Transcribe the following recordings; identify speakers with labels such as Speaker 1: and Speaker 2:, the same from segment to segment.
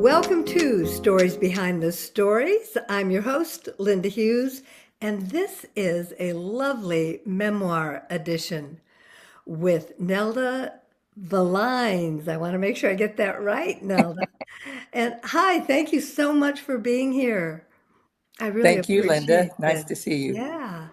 Speaker 1: Welcome to Stories Behind the Stories. I'm your host, Linda Hughes, and this is a lovely memoir edition with Nelda Villines. I want to make sure I get that right, Nelda. And hi, thank you so much for being here. I really
Speaker 2: Thank you, Linda.
Speaker 1: appreciate
Speaker 2: Nice
Speaker 1: this.
Speaker 2: to see you.
Speaker 1: Yeah.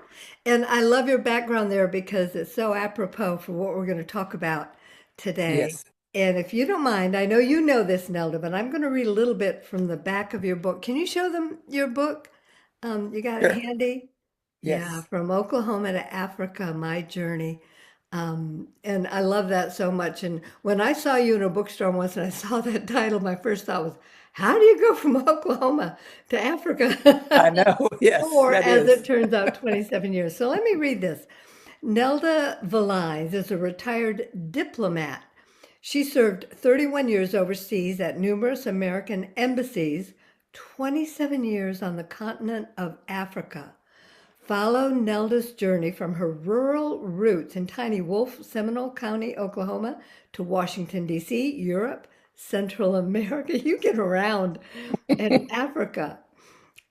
Speaker 1: And I love your background there because it's so apropos for what we're going to talk about today.
Speaker 2: Yes,
Speaker 1: And if you don't mind, I know you know this, Nelda, but I'm going to read a little bit from the back of your book. Can you show them your book? You got it
Speaker 2: sure.
Speaker 1: handy? Yeah,
Speaker 2: Yes.
Speaker 1: from Oklahoma to Africa, my journey. And I love that so much. And when I saw you in a bookstore once and I saw that title, my first thought was, how do you go from Oklahoma to
Speaker 2: I
Speaker 1: Africa?
Speaker 2: know. Yes,
Speaker 1: Or
Speaker 2: that
Speaker 1: as it
Speaker 2: is.
Speaker 1: turns out, 27 years. So let me read this. Nelda Villines is a retired diplomat. She served 31 years overseas at numerous American embassies, 27 years on the continent of Africa. Follow Nelda's journey from her rural roots in tiny Wolf, Seminole County, Oklahoma, to Washington, D.C., Europe, Central America. You get around, and Africa.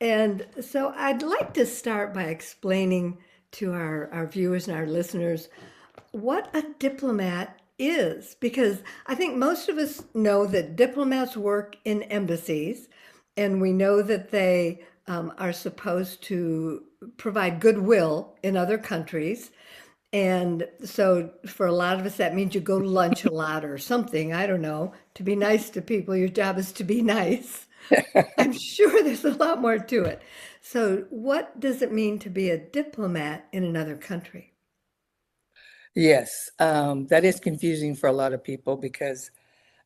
Speaker 1: And so I'd like to start by explaining to our viewers and our listeners what a diplomat is, because I think most of us know that diplomats work in embassies, and we know that they are supposed to provide goodwill in other countries. And so for a lot of us, that means you go to lunch a lot or something. I don't know. To be nice to people, your job is to be nice. I'm sure there's a lot more to it. So, what does it mean to be a diplomat in another country?
Speaker 2: Yes, that is confusing for a lot of people because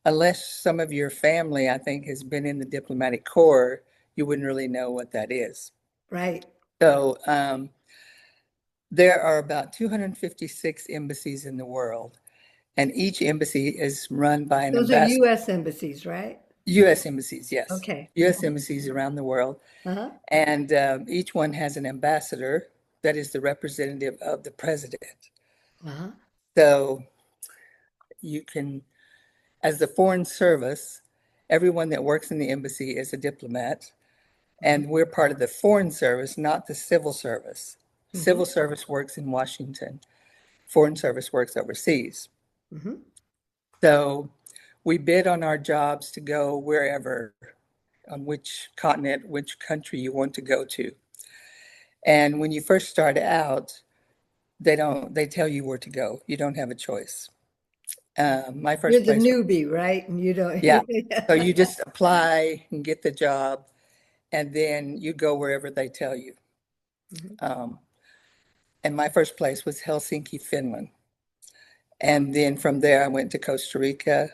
Speaker 2: unless some of your family, I think, has been in the diplomatic corps, you wouldn't really know what that is.
Speaker 1: Right.
Speaker 2: So, there are about 256 embassies in the world, and each embassy is run by an
Speaker 1: Those are
Speaker 2: ambassador.
Speaker 1: U.S. embassies, right?
Speaker 2: U.S. embassies, yes.
Speaker 1: Okay.
Speaker 2: U.S. embassies around the world.
Speaker 1: Uh-huh.
Speaker 2: And each one has an ambassador that is the representative of the president.
Speaker 1: Uh-huh.
Speaker 2: So you can, as the Foreign Service, everyone that works in the embassy is a diplomat.
Speaker 1: Hmm.
Speaker 2: And we're part of the Foreign Service, not the Civil Service.
Speaker 1: Hmm.
Speaker 2: Civil Service works in Washington, Foreign Service works overseas.
Speaker 1: Hmm.
Speaker 2: So we bid on our jobs to go wherever, on which continent, which country you want to go to. And when you first start out, they tell you where to go. You don't have a choice. My
Speaker 1: You're
Speaker 2: first
Speaker 1: the
Speaker 2: place was,
Speaker 1: newbie, right? And you don't.
Speaker 2: yeah. So you just apply and get the job, and then you go wherever they tell you.
Speaker 1: Mhm.
Speaker 2: Um, and my first place was Helsinki, Finland. And then from there, I went to Costa Rica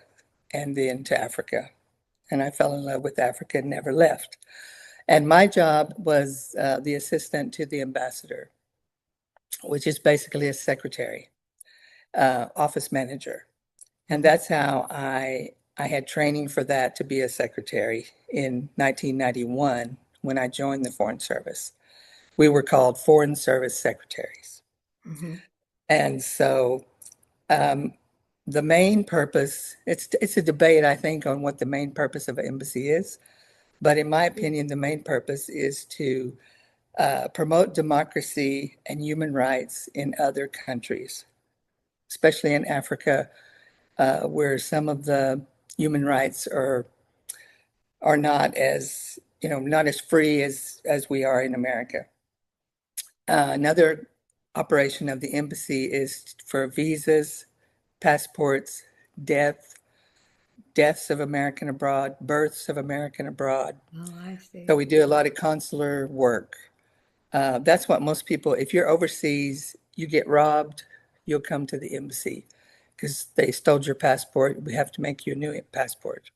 Speaker 2: and then to Africa. And I fell in love with Africa and never left. And my job was the assistant to the ambassador, which is basically a secretary, office manager. And
Speaker 1: Mhm.
Speaker 2: that's how I had training for that to be a secretary in 1991 when I joined the Foreign Service. We were called Foreign Service secretaries.
Speaker 1: Mhm.
Speaker 2: And so um, the main purpose, it's a debate, I think, on what the main purpose of an embassy is. But in my opinion, the main purpose is to promote democracy and human rights in other countries, especially in Africa, where some of the human rights are not as not as free as we are in America. Another operation of the embassy is for visas, passports, death, deaths of American abroad, births of American abroad.
Speaker 1: Oh, I
Speaker 2: So
Speaker 1: see.
Speaker 2: we do a lot of consular work. That's what most people, if you're overseas, you get robbed, you'll come to the embassy because they stole your passport. We have to make you a new passport.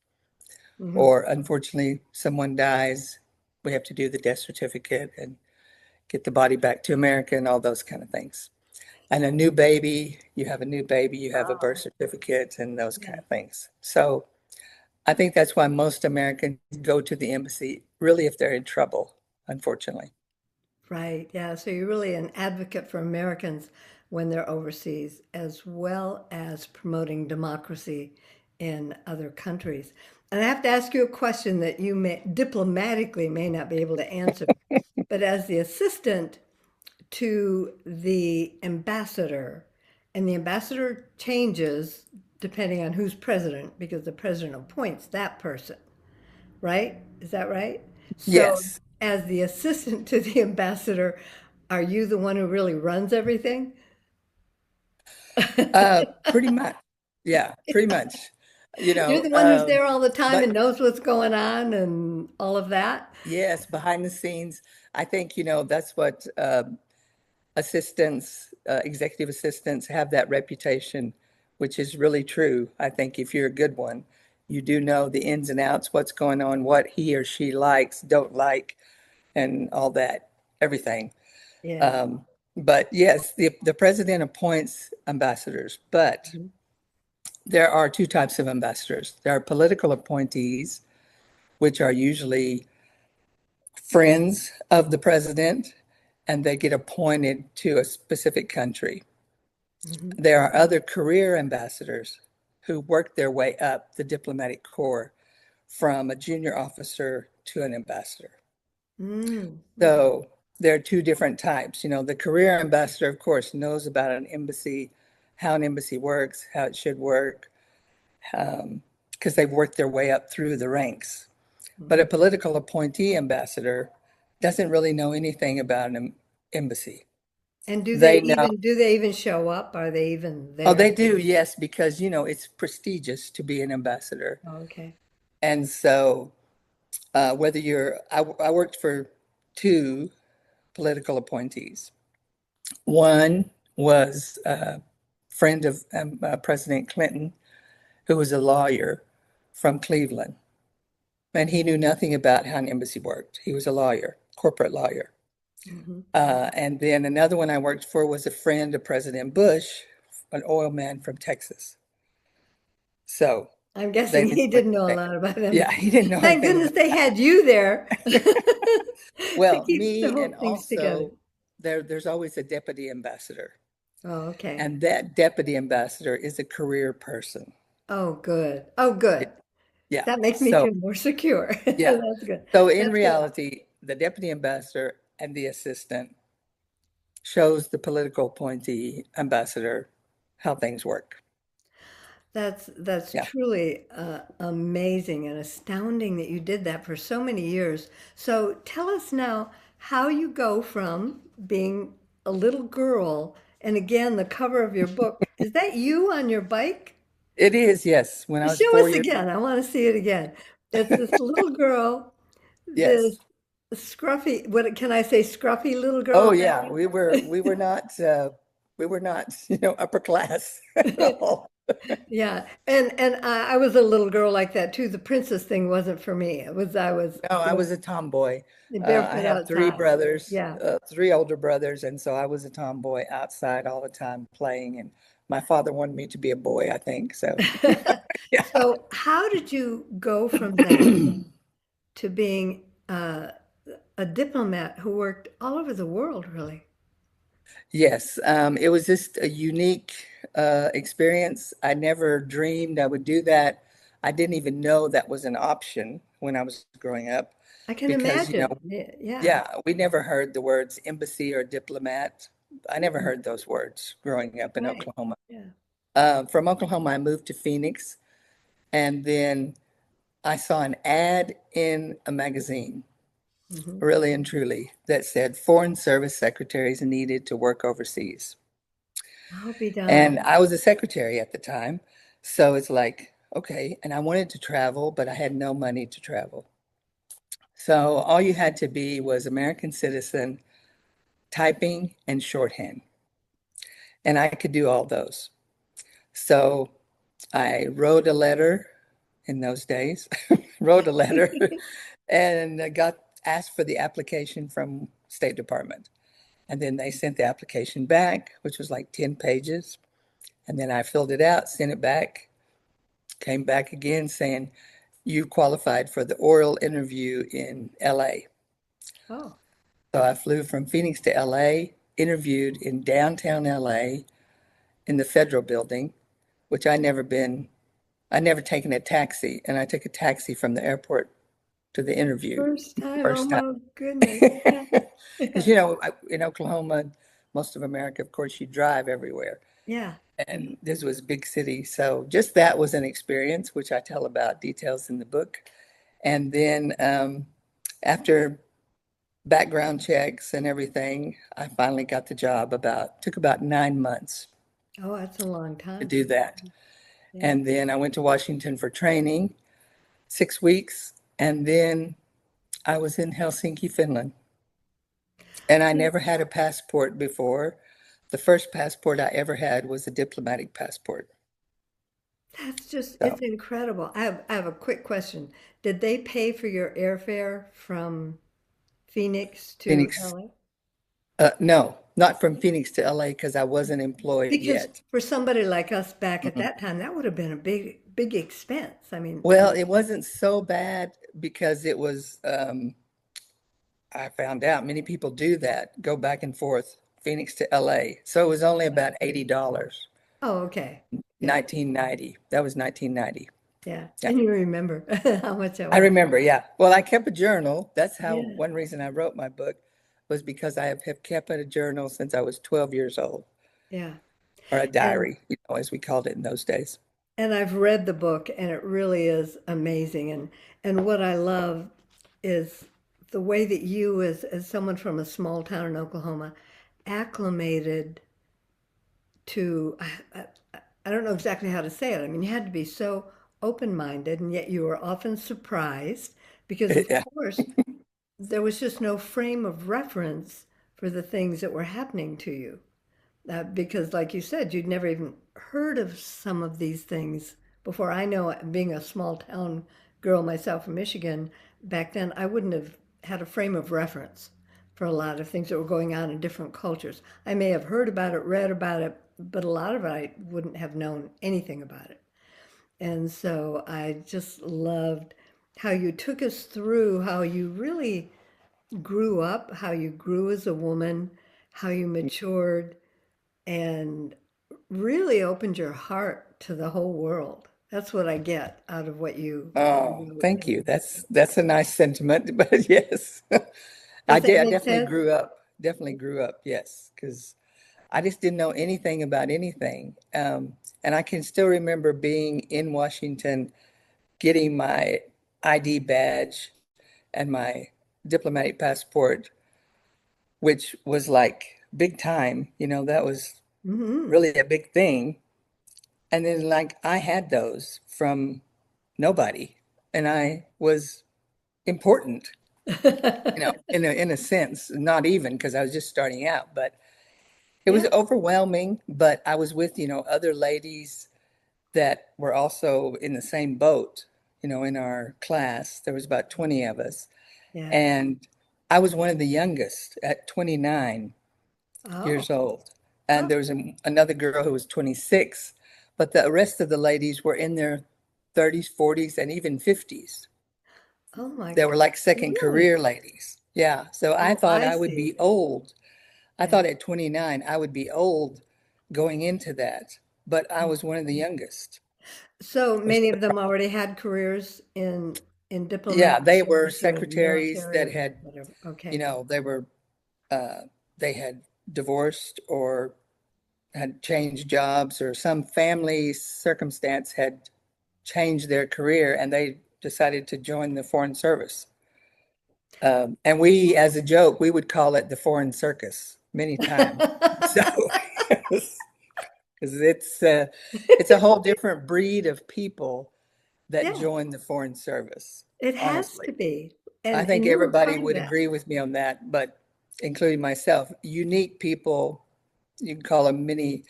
Speaker 1: Hmm.
Speaker 2: Or unfortunately, someone dies, we have to do the death certificate and get the body back to America and all those kind of things. And a new baby, you have a new baby, you have a birth
Speaker 1: Wow.
Speaker 2: certificate and those kind
Speaker 1: Yeah.
Speaker 2: of things. So I think that's why most Americans go to the embassy, really, if they're in trouble, unfortunately.
Speaker 1: Right. Yeah. So you're really an advocate for Americans when they're overseas, as well as promoting democracy in other countries. And I have to ask you a question that you may diplomatically may not be able to answer. But as the assistant to the ambassador, and the ambassador changes depending on who's president, because the president appoints that person, right? Is that right? So,
Speaker 2: Yes,
Speaker 1: as the assistant to the ambassador, are you the one who really runs everything?
Speaker 2: pretty much. Yeah, pretty much. You
Speaker 1: You're
Speaker 2: know,
Speaker 1: the one who's there all the time and
Speaker 2: but
Speaker 1: knows what's going on and all of that?
Speaker 2: yes, behind the scenes, I think, that's what assistants, executive assistants have that reputation, which is really true. I think if you're a good one, you do know the ins and outs, what's going on, what he or she likes, don't like, and all that, everything.
Speaker 1: Yeah.
Speaker 2: Um, but yes, the president appoints ambassadors, but
Speaker 1: Mhm.
Speaker 2: there are two types of ambassadors. There are political appointees, which are usually friends of the president, and they get appointed to a specific country.
Speaker 1: Mhm.
Speaker 2: There are other career ambassadors who work their way up the diplomatic corps from a junior officer to an ambassador.
Speaker 1: Mm.
Speaker 2: So there are two different types. The career ambassador, of course, knows about an embassy, how an embassy works, how it should work, because they've worked their way up through the ranks. But a
Speaker 1: Mhm.
Speaker 2: political appointee ambassador doesn't really know anything about an embassy.
Speaker 1: And
Speaker 2: They know,
Speaker 1: do they even show up? Are they even
Speaker 2: oh,
Speaker 1: there?
Speaker 2: they do, yes, because, it's prestigious to be an ambassador.
Speaker 1: Oh, okay.
Speaker 2: And so, I worked for two political appointees. One was a friend of President Clinton, who was a lawyer from Cleveland. And he knew nothing about how an embassy worked. He was a lawyer, corporate lawyer.
Speaker 1: Mhm.
Speaker 2: And then another one I worked for was a friend of President Bush, an oil man from Texas. So
Speaker 1: I'm
Speaker 2: they
Speaker 1: guessing
Speaker 2: didn't
Speaker 1: he
Speaker 2: know
Speaker 1: didn't know a
Speaker 2: anything.
Speaker 1: lot about
Speaker 2: Yeah,
Speaker 1: embassies.
Speaker 2: he didn't know
Speaker 1: Thank
Speaker 2: anything
Speaker 1: goodness
Speaker 2: about
Speaker 1: they had you there to
Speaker 2: well,
Speaker 1: keep the
Speaker 2: me and
Speaker 1: whole things together.
Speaker 2: also there's always a deputy ambassador.
Speaker 1: Oh, okay.
Speaker 2: And that deputy ambassador is a career person.
Speaker 1: Oh, good. Oh, good.
Speaker 2: Yeah.
Speaker 1: That makes me
Speaker 2: So,
Speaker 1: feel more secure.
Speaker 2: yeah.
Speaker 1: That's good.
Speaker 2: So in
Speaker 1: That's good.
Speaker 2: reality, the deputy ambassador and the assistant shows the political appointee ambassador how things work.
Speaker 1: That's
Speaker 2: Yeah.
Speaker 1: truly amazing and astounding that you did that for so many years. So tell us now how you go from being a little girl, and again, the cover of your book, is that you on your bike?
Speaker 2: It is, yes. When I was
Speaker 1: Show
Speaker 2: four
Speaker 1: us
Speaker 2: years
Speaker 1: again. I want to see it again. It's this little girl,
Speaker 2: yes.
Speaker 1: this scruffy, what can I say, scruffy little
Speaker 2: Oh
Speaker 1: girl
Speaker 2: yeah. We were not, upper class at
Speaker 1: back.
Speaker 2: all.
Speaker 1: Yeah, and I was a little girl like that too. The princess thing wasn't for me.
Speaker 2: No, I
Speaker 1: You
Speaker 2: was a tomboy.
Speaker 1: know,
Speaker 2: I
Speaker 1: barefoot
Speaker 2: have three
Speaker 1: outside.
Speaker 2: brothers,
Speaker 1: Yeah.
Speaker 2: three older brothers, and so I was a tomboy outside all the time playing. And my father wanted me to be a boy, I think. So, yeah.
Speaker 1: So how did you go from that to being a diplomat who worked all over the world, really?
Speaker 2: Yes, it was just a unique experience. I never dreamed I would do that. I didn't even know that was an option when I was growing up
Speaker 1: I can
Speaker 2: because,
Speaker 1: imagine. Yeah.
Speaker 2: yeah, we never heard the words embassy or diplomat. I never
Speaker 1: Mhm.
Speaker 2: heard those words growing up in
Speaker 1: Right.
Speaker 2: Oklahoma.
Speaker 1: Yeah.
Speaker 2: From Oklahoma, I moved to Phoenix, and then I saw an ad in a magazine,
Speaker 1: Hmm.
Speaker 2: really and truly, that said foreign service secretaries needed to work overseas.
Speaker 1: I'll be
Speaker 2: And
Speaker 1: darned.
Speaker 2: I was a secretary at the time. So it's like, okay. And I wanted to travel, but I had no money to travel. So all you had to be was American citizen, typing, and shorthand. And I could do all those. So I wrote a letter in those days, wrote a letter and got asked for the application from State Department. And then they sent the application back, which was like 10 pages. And then I filled it out, sent it back, came back again saying, you qualified for the oral interview in LA.
Speaker 1: Oh,
Speaker 2: So I flew from Phoenix to LA, interviewed in downtown LA in the federal building, which I'd never been I'd never taken a taxi, and I took a taxi from the airport to the interview
Speaker 1: First time. Oh
Speaker 2: first time.
Speaker 1: my goodness. Yeah.
Speaker 2: Because, you know, in Oklahoma, most of America, of course, you drive everywhere.
Speaker 1: Yeah.
Speaker 2: And this was a big city. So just that was an experience, which I tell about details in the book. And then after background checks and everything, I finally got the job took about 9 months
Speaker 1: Oh, that's a long
Speaker 2: to
Speaker 1: time.
Speaker 2: do that.
Speaker 1: Yeah.
Speaker 2: And then I went to Washington for training, 6 weeks. And then I was in Helsinki, Finland. And I never had a passport before. The first passport I ever had was a diplomatic passport.
Speaker 1: That's just,
Speaker 2: So
Speaker 1: it's incredible. I have a quick question. Did they pay for your airfare from Phoenix to
Speaker 2: Phoenix,
Speaker 1: LA?
Speaker 2: no, not from Phoenix to LA because I wasn't employed
Speaker 1: Because
Speaker 2: yet.
Speaker 1: for somebody like us back at
Speaker 2: Mhm.
Speaker 1: that time, that would have been a big expense. I mean,
Speaker 2: Well, it wasn't so bad because it was, I found out many people do that, go back and forth, Phoenix to LA. So it was only about $80,
Speaker 1: oh, okay. Yeah.
Speaker 2: 1990. That was 1990.
Speaker 1: Yeah.
Speaker 2: Yeah.
Speaker 1: And you remember how much that
Speaker 2: I
Speaker 1: was.
Speaker 2: remember, yeah. Well, I kept a journal. That's how
Speaker 1: Yeah.
Speaker 2: one reason I wrote my book was because have kept a journal since I was 12 years old,
Speaker 1: Yeah.
Speaker 2: or a
Speaker 1: And
Speaker 2: diary, as we called it in those days.
Speaker 1: and I've read the book and it really is amazing. And what I love is the way that you as someone from a small town in Oklahoma acclimated to I don't know exactly how to say it. I mean, you had to be so open-minded and yet you were often surprised because of
Speaker 2: Yeah.
Speaker 1: course there was just no frame of reference for the things that were happening to you. Because, like you said, you'd never even heard of some of these things before. I know, being a small town girl myself from Michigan, back then, I wouldn't have had a frame of reference for a lot of things that were going on in different cultures. I may have heard about it, read about it, but a lot of it I wouldn't have known anything about it. And so I just loved how you took us through how you really grew up, how you grew as a woman, how you matured, and really opened your heart to the whole world. That's what I get out of what you
Speaker 2: Oh,
Speaker 1: wrote.
Speaker 2: thank you. That's a nice sentiment, but yes. I
Speaker 1: Does that
Speaker 2: did. I
Speaker 1: make
Speaker 2: definitely
Speaker 1: sense?
Speaker 2: grew up. Definitely grew up, yes, because I just didn't know anything about anything. And I can still remember being in Washington, getting my ID badge and my diplomatic passport, which was like big time. That was
Speaker 1: Hmm.
Speaker 2: really a big thing. And then, like, I had those from nobody, and I was important, in a sense, not even because I was just starting out, but it was
Speaker 1: Yeah.
Speaker 2: overwhelming. But I was with, other ladies that were also in the same boat, in our class. There was about 20 of us.
Speaker 1: Yeah.
Speaker 2: And I was one of the youngest at 29
Speaker 1: Oh.
Speaker 2: years old. And
Speaker 1: Oh.
Speaker 2: there was another girl who was 26, but the rest of the ladies were in their 30s, 40s, and even 50s.
Speaker 1: Oh my
Speaker 2: They
Speaker 1: God.
Speaker 2: were like second
Speaker 1: Really?
Speaker 2: career ladies. Yeah. So I
Speaker 1: Oh,
Speaker 2: thought
Speaker 1: I
Speaker 2: I would be
Speaker 1: see.
Speaker 2: old. I
Speaker 1: Yeah.
Speaker 2: thought at 29 I would be old going into that, but I was one of the youngest.
Speaker 1: So
Speaker 2: Which,
Speaker 1: many of them already had careers in
Speaker 2: yeah,
Speaker 1: diplomatic
Speaker 2: they were
Speaker 1: service or in the
Speaker 2: secretaries
Speaker 1: military
Speaker 2: that
Speaker 1: or
Speaker 2: had,
Speaker 1: whatever. Okay.
Speaker 2: they were, uh, they had divorced or had changed jobs, or some family circumstance had changed their career and they decided to join the Foreign Service. And we, as a joke, we would call it the Foreign Circus many times. So, because it's a whole different breed of people that
Speaker 1: Yeah,
Speaker 2: join the Foreign Service,
Speaker 1: it has to
Speaker 2: honestly.
Speaker 1: be.
Speaker 2: I
Speaker 1: And
Speaker 2: think
Speaker 1: you were
Speaker 2: everybody
Speaker 1: part of
Speaker 2: would
Speaker 1: that.
Speaker 2: agree with me on that, but including myself. Unique people, you can call them many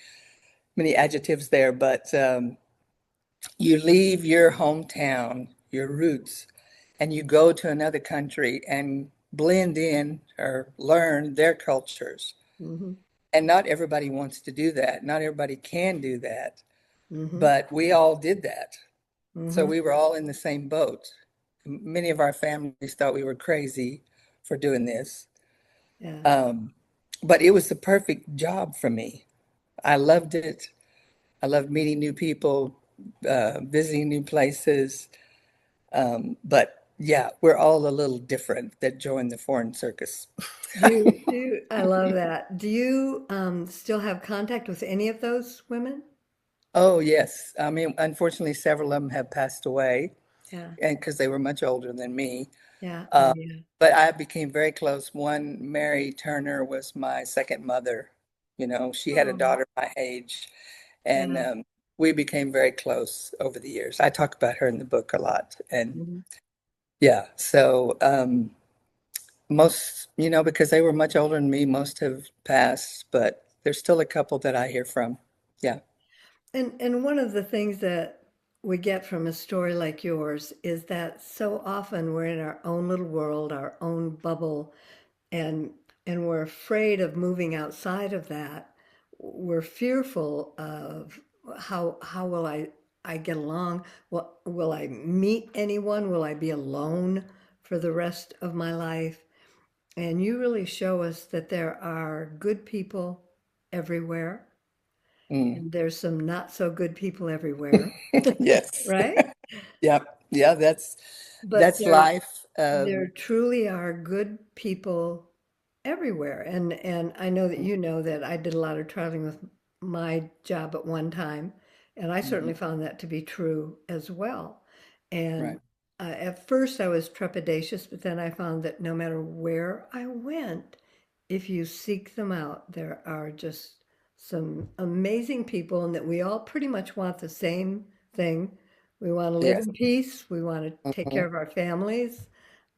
Speaker 2: adjectives there, but you leave your hometown, your roots, and you go to another country and blend in or learn their cultures.
Speaker 1: Hmm.
Speaker 2: And not everybody wants to do that. Not everybody can do that,
Speaker 1: Hmm.
Speaker 2: but we all did that. So
Speaker 1: Hmm.
Speaker 2: we were all in the same boat. Many of our families thought we were crazy for doing this.
Speaker 1: Yeah.
Speaker 2: Um, but it was the perfect job for me. I loved it. I loved meeting new people, visiting new places. But yeah, we're all a little different that join the foreign circus.
Speaker 1: I love that. Do you still have contact with any of those women?
Speaker 2: Oh, yes. I mean, unfortunately, several of them have passed away,
Speaker 1: Yeah,
Speaker 2: and because they were much older than me.
Speaker 1: yeah, oh
Speaker 2: Uh,
Speaker 1: yeah,
Speaker 2: but I became very close. One, Mary Turner, was my second mother. You know, she had a
Speaker 1: oh,
Speaker 2: daughter my age, and
Speaker 1: yeah.
Speaker 2: we became very close over the years. I talk about her in the book a lot. And
Speaker 1: Mhm.
Speaker 2: yeah, so most, you know, because they were much older than me, most have passed, but there's still a couple that I hear from. Yeah.
Speaker 1: And one of the things that we get from a story like yours is that so often we're in our own little world, our own bubble, and and we're afraid of moving outside of that. We're fearful of how will I get along? Will I meet anyone? Will I be alone for the rest of my life? And you really show us that there are good people everywhere,
Speaker 2: Mm.
Speaker 1: and there's some not so good people everywhere,
Speaker 2: Yes.
Speaker 1: right?
Speaker 2: Yeah. Yeah,
Speaker 1: But
Speaker 2: that's life.
Speaker 1: there truly are good people everywhere. And I know that you know that I did a lot of traveling with my job at one time, and I certainly
Speaker 2: Mhm.
Speaker 1: found that to be true as well. And
Speaker 2: Right.
Speaker 1: at first I was trepidatious, but then I found that no matter where I went, if you seek them out, there are just some amazing people, and that we all pretty much want the same thing. We want to live
Speaker 2: Yes.
Speaker 1: in peace. We want to take care
Speaker 2: Mhm.
Speaker 1: of our families.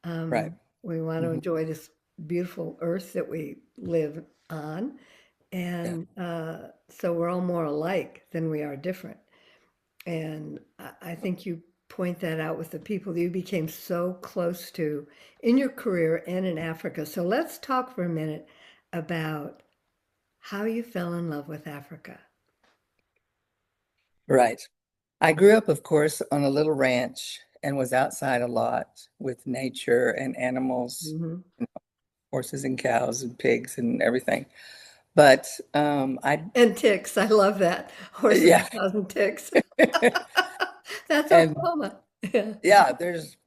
Speaker 2: Right.
Speaker 1: We want to
Speaker 2: Mhm.
Speaker 1: enjoy this beautiful earth that we live on.
Speaker 2: Yeah.
Speaker 1: And so we're all more alike than we are different. And I think you point that out with the people that you became so close to in your career and in Africa. So let's talk for a minute about how you fell in love with Africa.
Speaker 2: Right. I grew up, of course, on a little ranch and was outside a lot with nature and animals,
Speaker 1: Hmm.
Speaker 2: horses and cows and pigs and everything. But
Speaker 1: And ticks. I love that. Horses,
Speaker 2: yeah.
Speaker 1: cows, and ticks. That's
Speaker 2: And
Speaker 1: Oklahoma. Yeah.
Speaker 2: yeah,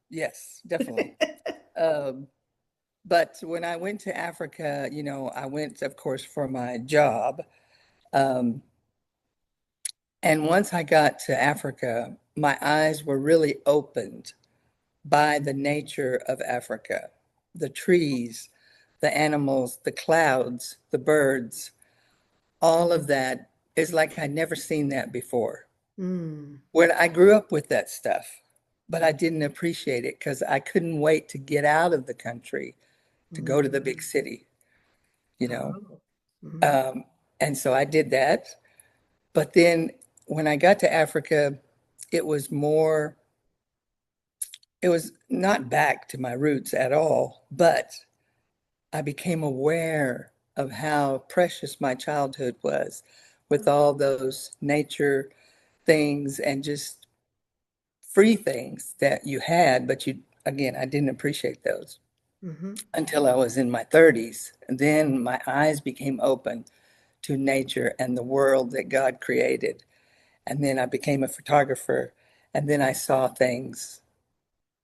Speaker 2: yes, definitely. Um, but when I went to Africa, you know, I went, of course, for my job. Um, and once I got to Africa, my eyes were really opened by the nature of Africa, the trees, the animals, the clouds, the birds, all of that is like I'd never seen that before.
Speaker 1: Mm.
Speaker 2: When I grew up with that stuff, but I didn't appreciate it because I couldn't wait to get out of the country to go to
Speaker 1: Mm.
Speaker 2: the big city, you know.
Speaker 1: Oh. Mhm.
Speaker 2: Um, and so I did that. But then when I got to Africa, it was more, it was not back to my roots at all, but I became aware of how precious my childhood was with all those nature things and just free things that you had, but you, again, I didn't appreciate those
Speaker 1: Mhm.
Speaker 2: until I was in my 30s. And then my eyes became open to nature and the world that God created. And then I became a photographer, and then I saw things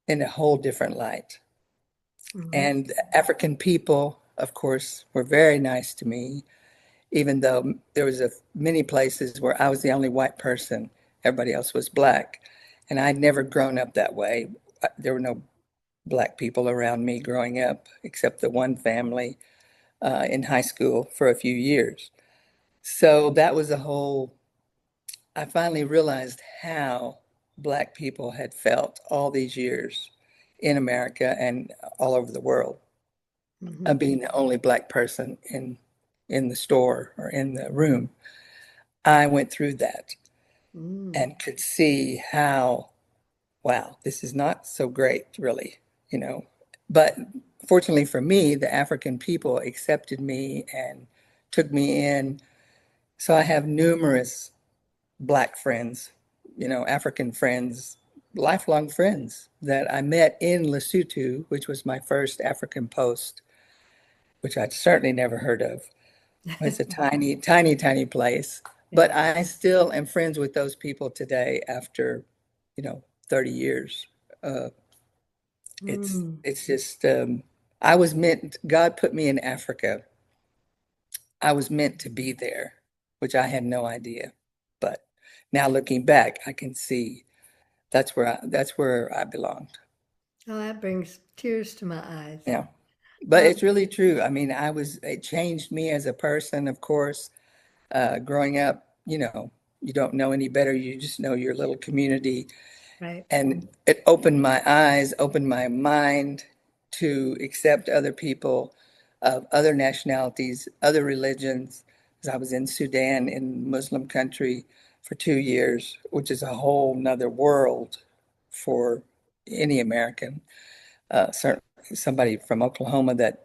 Speaker 2: in a whole different light.
Speaker 1: Mhm.
Speaker 2: And African people, of course, were very nice to me, even though there was many places where I was the only white person, everybody else was black. And I'd never grown up that way. There were no black people around me growing up, except the one family in high school for a few years. So that was a whole, I finally realized how black people had felt all these years in America and all over the world
Speaker 1: Mhm.
Speaker 2: of being the only black person in the store or in the room. I went through that
Speaker 1: Mm.
Speaker 2: and could see how, wow, this is not so great, really, you know. But fortunately for me, the African people accepted me and took me in. So I have numerous black friends, you know, African friends, lifelong friends that I met in Lesotho, which was my first African post, which I'd certainly never heard of. It's a tiny, tiny, tiny place. But
Speaker 1: Yeah.
Speaker 2: I still am friends with those people today after, 30 years. Uh,
Speaker 1: Mm.
Speaker 2: it's just I was meant, God put me in Africa. I was meant to be there, which I had no idea. But now looking back, I can see that's where I belonged.
Speaker 1: Oh, that brings tears to my eyes.
Speaker 2: Yeah. But it's
Speaker 1: Um,
Speaker 2: really true. I mean, it changed me as a person, of course. Growing up, you don't know any better. You just know your little community.
Speaker 1: right.
Speaker 2: And it opened my eyes, opened my mind to accept other people of other nationalities, other religions. Because I was in Sudan, in Muslim country, for 2 years, which is a whole nother world for any American. Certainly somebody from Oklahoma that,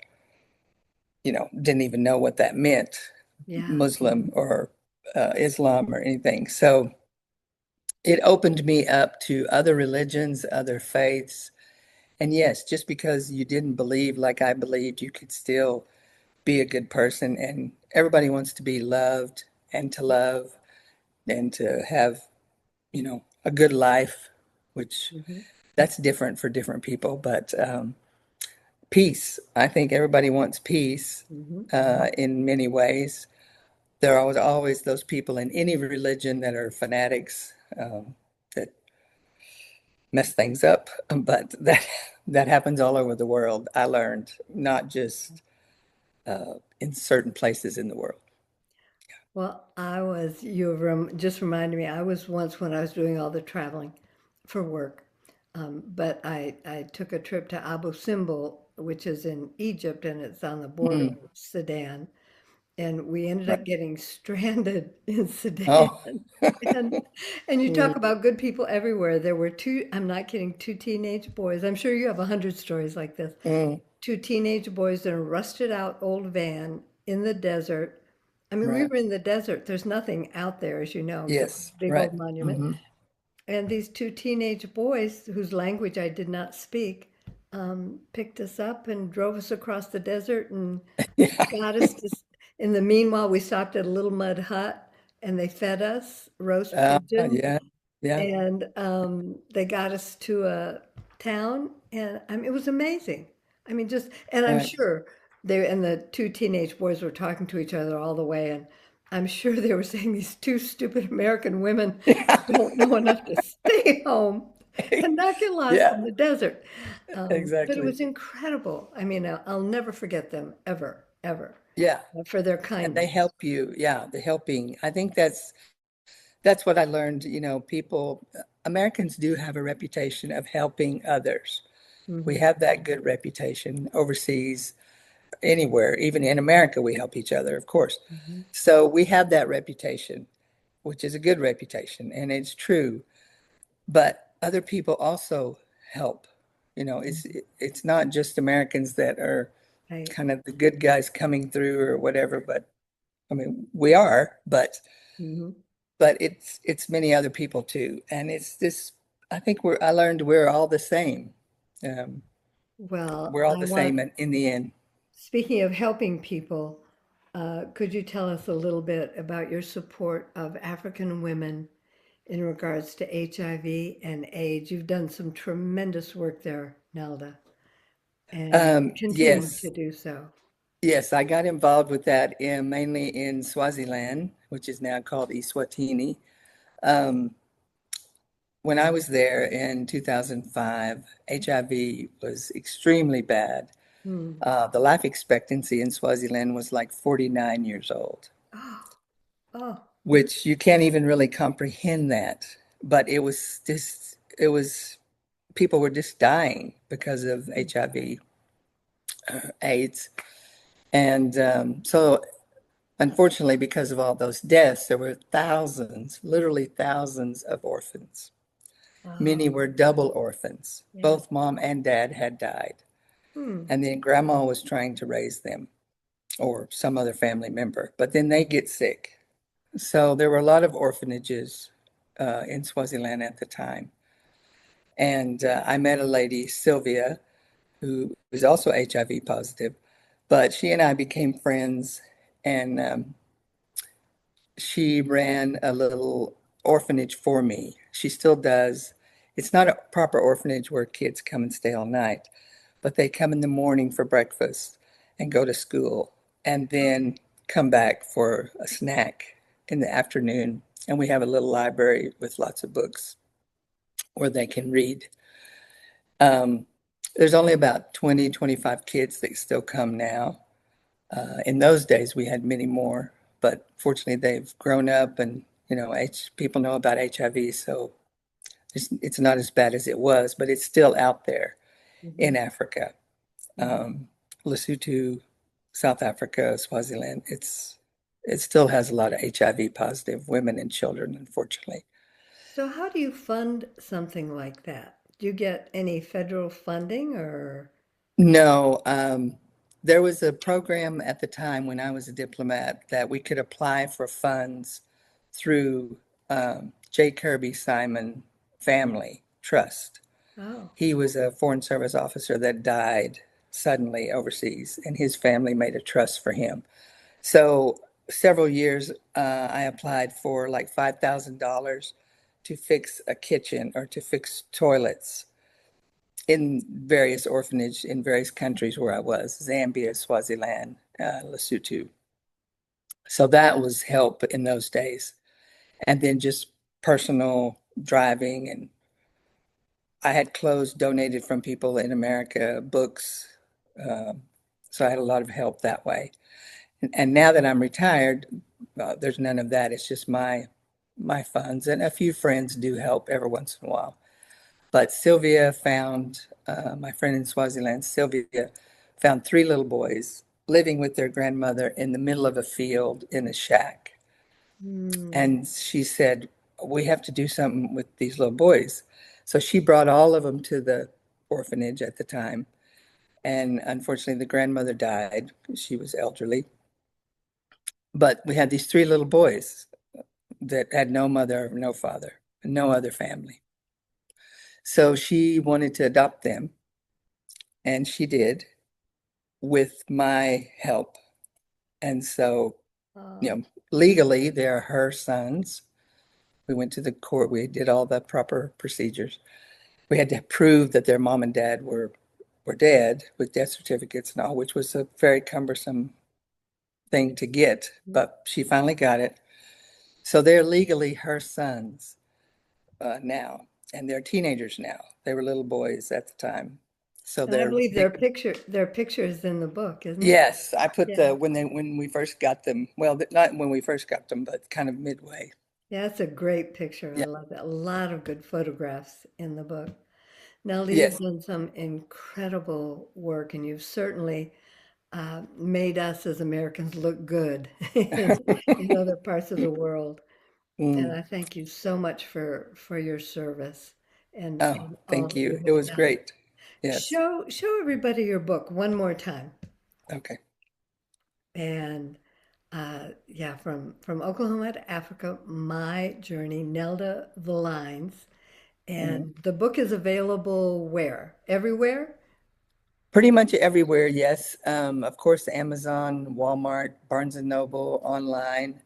Speaker 2: didn't even know what that meant,
Speaker 1: Yeah.
Speaker 2: Muslim or Islam or anything. So it opened me up to other religions, other faiths. And yes, just because you didn't believe like I believed, you could still be a good person. And everybody wants to be loved and to love and to have, a good life, which
Speaker 1: Hmm.
Speaker 2: that's different for different people. But peace, I think everybody wants peace
Speaker 1: Hmm.
Speaker 2: in many ways. There are always those people in any religion that are fanatics that mess things up, but that happens all over the world. I learned not just in certain places in the world.
Speaker 1: Well, just reminded me, I was once when I was doing all the traveling for work, but I took a trip to Abu Simbel, which is in Egypt, and it's on the border
Speaker 2: Mm,
Speaker 1: of Sudan. And we ended
Speaker 2: right.
Speaker 1: up getting stranded in Sudan.
Speaker 2: Oh,
Speaker 1: And and you
Speaker 2: mm,
Speaker 1: talk about good people everywhere. There were two, I'm not kidding, two teenage boys. I'm sure you have 100 stories like this.
Speaker 2: mm,
Speaker 1: Two teenage boys in a rusted out old van in the desert. I mean, we
Speaker 2: right.
Speaker 1: were in the desert. There's nothing out there, as you know, except a
Speaker 2: Yes,
Speaker 1: big
Speaker 2: right.
Speaker 1: old monument.
Speaker 2: Hmm.
Speaker 1: And these two teenage boys, whose language I did not speak, picked us up and drove us across the desert and
Speaker 2: Yeah.
Speaker 1: got us to, in the meanwhile, we stopped at a little mud hut and they fed us roast pigeon
Speaker 2: Yeah. Yeah.
Speaker 1: and they got us to a town and I mean, it was amazing. I mean, just, and I'm
Speaker 2: Right.
Speaker 1: sure the two teenage boys were talking to each other all the way. And I'm sure they were saying these two stupid American women don't know enough to stay home and not get lost
Speaker 2: Yeah,
Speaker 1: in the desert. But it
Speaker 2: exactly.
Speaker 1: was incredible. I mean, I'll never forget them ever, ever
Speaker 2: Yeah.
Speaker 1: for their
Speaker 2: And they
Speaker 1: kindness.
Speaker 2: help you. Yeah, the helping. I think that's what I learned. Americans do have a reputation of helping others. We
Speaker 1: Hmm.
Speaker 2: have that good reputation overseas, anywhere, even in America, we help each other, of course.
Speaker 1: Hmm.
Speaker 2: So we have that reputation, which is a good reputation, and it's true. But other people also help. It's not just Americans that are
Speaker 1: Right.
Speaker 2: kind of the good guys coming through or whatever, but I mean, we are,
Speaker 1: Hmm.
Speaker 2: but it's many other people too. And it's this, I think I learned we're all the same. Um,
Speaker 1: Well,
Speaker 2: we're all
Speaker 1: I
Speaker 2: the
Speaker 1: want,
Speaker 2: same in the end.
Speaker 1: speaking of helping people, could you tell us a little bit about your support of African women in regards to HIV and AIDS? You've done some tremendous work there, Nelda, and continue to
Speaker 2: Yes,
Speaker 1: do so.
Speaker 2: yes, I got involved with that mainly in Swaziland, which is now called Eswatini. Um, when I was there in 2005, HIV was extremely bad.
Speaker 1: Hmm.
Speaker 2: The life expectancy in Swaziland was like 49 years old,
Speaker 1: Oh, oh,
Speaker 2: which you can't even really comprehend that. But people were just dying because of HIV, AIDS. And so, unfortunately, because of all those deaths, there were thousands, literally thousands of orphans. Many
Speaker 1: oh,
Speaker 2: were double orphans.
Speaker 1: yeah.
Speaker 2: Both mom and dad had died.
Speaker 1: Hmm.
Speaker 2: And then grandma was trying to raise them or some other family member, but then they get sick. So there were a lot of orphanages in Swaziland at the time. And I met a lady, Sylvia, who was also HIV positive, but she and I became friends. And she ran a little orphanage for me. She still does. It's not a proper orphanage where kids come and stay all night, but they come in the morning for breakfast and go to school and then come back for a snack in the afternoon. And we have a little library with lots of books where they can read. Um, there's only about 20, 25 kids that still come now. In those days, we had many more, but fortunately, they've grown up and, people know about HIV, so it's not as bad as it was, but it's still out there
Speaker 1: Mhm,
Speaker 2: in Africa.
Speaker 1: mhm.
Speaker 2: Um, Lesotho, South Africa, Swaziland, it still has a lot of HIV positive women and children, unfortunately.
Speaker 1: So how do you fund something like that? Do you get any federal funding or?
Speaker 2: No, there was a program at the time when I was a diplomat that we could apply for funds through J. Kirby Simon Family Trust.
Speaker 1: Oh.
Speaker 2: He was a Foreign Service officer that died suddenly overseas, and his family made a trust for him. So several years, I applied for like $5,000 to fix a kitchen or to fix toilets in various orphanage in various countries where I was, Zambia, Swaziland, Lesotho. So that was help in those days. And then just personal driving. And I had clothes donated from people in America, books. Um, so I had a lot of help that way. And now that I'm retired, there's none of that. It's just my funds. And a few friends do help every once in a while. But Sylvia found, my friend in Swaziland, Sylvia found three little boys living with their grandmother in the middle of a field in a shack.
Speaker 1: Hmm.
Speaker 2: And she said, we have to do something with these little boys. So she brought all of them to the orphanage at the time. And unfortunately, the grandmother died. She was elderly. But we had these three little boys that had no mother, no father, no other family. So she wanted to adopt them, and she did with my help. And so, you
Speaker 1: Oh.
Speaker 2: know, legally, they're her sons. We went to the court, we did all the proper procedures. We had to prove that their mom and dad were dead with death certificates and all, which was a very cumbersome thing to get, but she finally got it. So they're legally her sons now, and they're teenagers now. They were little boys at the time. So
Speaker 1: And I
Speaker 2: they're
Speaker 1: believe
Speaker 2: big.
Speaker 1: their picture is in the book, isn't it?
Speaker 2: Yes, I put
Speaker 1: Yeah.
Speaker 2: when we first got them. Well, not when we first got them, but kind of midway.
Speaker 1: Yeah, it's a great picture. I
Speaker 2: Yeah.
Speaker 1: love that. A lot of good photographs in the book. Nelda, you've
Speaker 2: Yes.
Speaker 1: done some incredible work, and you've certainly made us as Americans look good in other parts of the world. And
Speaker 2: Mm.
Speaker 1: I thank you so much for your service
Speaker 2: Oh,
Speaker 1: and all
Speaker 2: thank
Speaker 1: that you
Speaker 2: you. It
Speaker 1: have
Speaker 2: was
Speaker 1: done.
Speaker 2: great. Yes.
Speaker 1: Show everybody your book one more time.
Speaker 2: Okay.
Speaker 1: And yeah, from Oklahoma to Africa, My Journey, Nelda Villines.
Speaker 2: Mm.
Speaker 1: And the book is available where? Everywhere?
Speaker 2: Pretty much everywhere, yes. Of course, Amazon, Walmart, Barnes and Noble, online.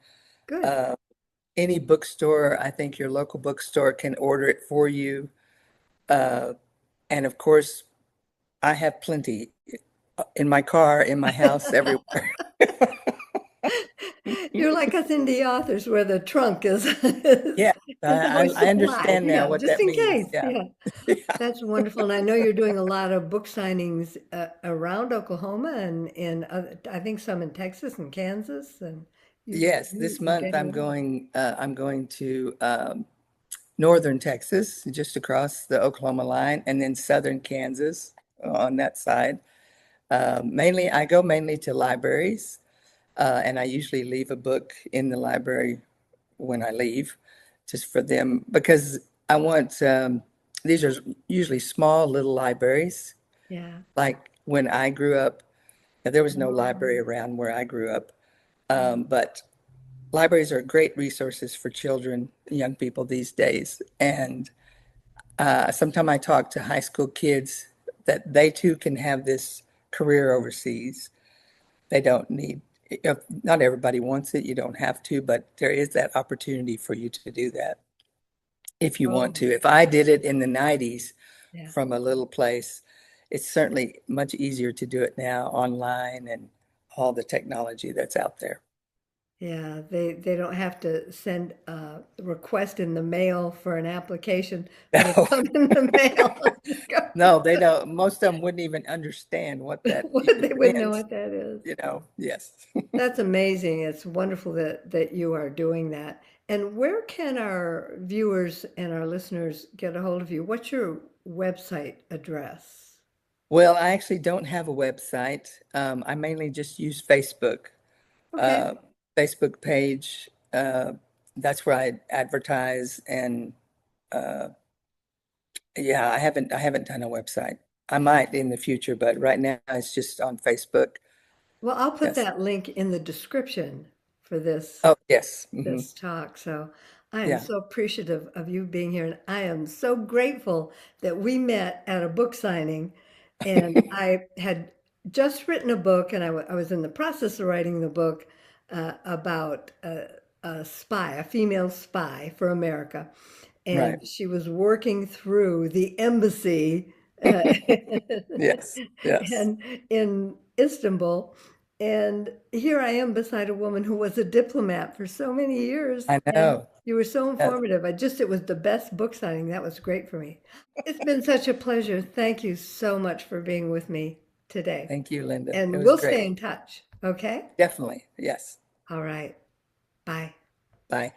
Speaker 1: Good.
Speaker 2: Uh, any bookstore, I think your local bookstore can order it for you. Uh, and of course, I have plenty in my car, in my house, everywhere.
Speaker 1: You're like us indie authors where the trunk is
Speaker 2: Yeah,
Speaker 1: is always
Speaker 2: I
Speaker 1: supplied.
Speaker 2: understand now
Speaker 1: Yeah,
Speaker 2: what
Speaker 1: just
Speaker 2: that
Speaker 1: in
Speaker 2: means.
Speaker 1: case.
Speaker 2: Yeah.
Speaker 1: Yeah.
Speaker 2: Yeah.
Speaker 1: That's wonderful. And I know you're doing a lot of book signings around Oklahoma and in I think some in Texas and Kansas and
Speaker 2: Yes, this
Speaker 1: you're
Speaker 2: month
Speaker 1: getting out.
Speaker 2: I'm going to northern Texas, just across the Oklahoma line, and then southern Kansas on that side. Mainly, I go mainly to libraries, and I usually leave a book in the library when I leave, just for them, because I want, these are usually small little libraries.
Speaker 1: Yeah.
Speaker 2: Like when I grew up, there was no library
Speaker 1: Oh,
Speaker 2: around where I grew up,
Speaker 1: yeah.
Speaker 2: but libraries are great resources for children, young people these days. And sometimes I talk to high school kids that they too can have this career overseas. They don't need if not everybody wants it, you don't have to, but there is that opportunity for you to do that if you want
Speaker 1: Oh,
Speaker 2: to. If I did it in the 90s
Speaker 1: yeah.
Speaker 2: from a little place, it's certainly much easier to do it now online and all the technology that's out there.
Speaker 1: Yeah, they don't have to send a request in the mail for an application, but it
Speaker 2: No,
Speaker 1: comes in the mail.
Speaker 2: no, they don't. Most of them wouldn't even understand what that
Speaker 1: What
Speaker 2: even
Speaker 1: they wouldn't know
Speaker 2: meant,
Speaker 1: what that is.
Speaker 2: yes.
Speaker 1: That's amazing. It's wonderful that you are doing that. And where can our viewers and our listeners get a hold of you? What's your website address?
Speaker 2: Well, I actually don't have a website. I mainly just use Facebook,
Speaker 1: Okay.
Speaker 2: uh, Facebook page. That's where I advertise, and uh, yeah, I haven't done a website. I might in the future, but right now it's just on Facebook.
Speaker 1: Well, I'll put
Speaker 2: Yes.
Speaker 1: that link in the description for this
Speaker 2: Oh, yes.
Speaker 1: this talk. So I am
Speaker 2: Yeah.
Speaker 1: so appreciative of you being here, and I am so grateful that we met at a book signing. And I had just written a book, and I was in the process of writing the book about a spy, a female spy for America.
Speaker 2: Right.
Speaker 1: And she was working through the embassy uh,
Speaker 2: Yes. Yes.
Speaker 1: and in Istanbul. And here I am beside a woman who was a diplomat for so many years.
Speaker 2: I
Speaker 1: And
Speaker 2: know.
Speaker 1: you were so
Speaker 2: Yes.
Speaker 1: informative. It was the best book signing. That was great for me. It's been such a pleasure. Thank you so much for being with me today.
Speaker 2: Thank you, Linda. It
Speaker 1: And
Speaker 2: was
Speaker 1: we'll
Speaker 2: great.
Speaker 1: stay in touch. Okay?
Speaker 2: Definitely. Yes.
Speaker 1: All right. Bye.
Speaker 2: Bye.